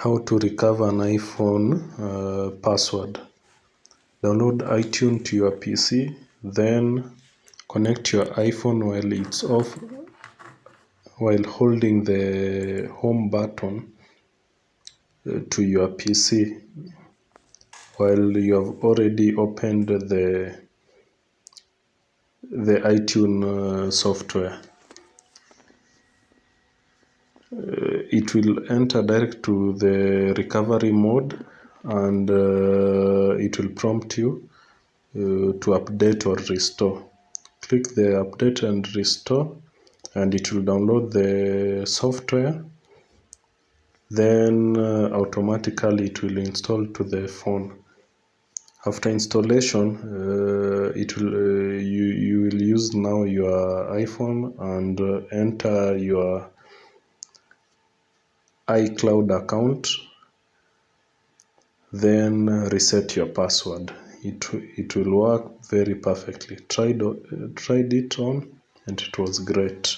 How to recover an iPhone password. Download iTunes to your PC, then connect your iPhone while it's off, while holding the home button to your PC while you have already opened the iTunes software. It will enter direct to the recovery mode, and it will prompt you to update or restore. Click the update and restore, and it will download the software. Then automatically it will install to the phone. After installation, you will use now your iPhone and enter your iCloud account, then reset your password. It will work very perfectly. Tried it on and it was great.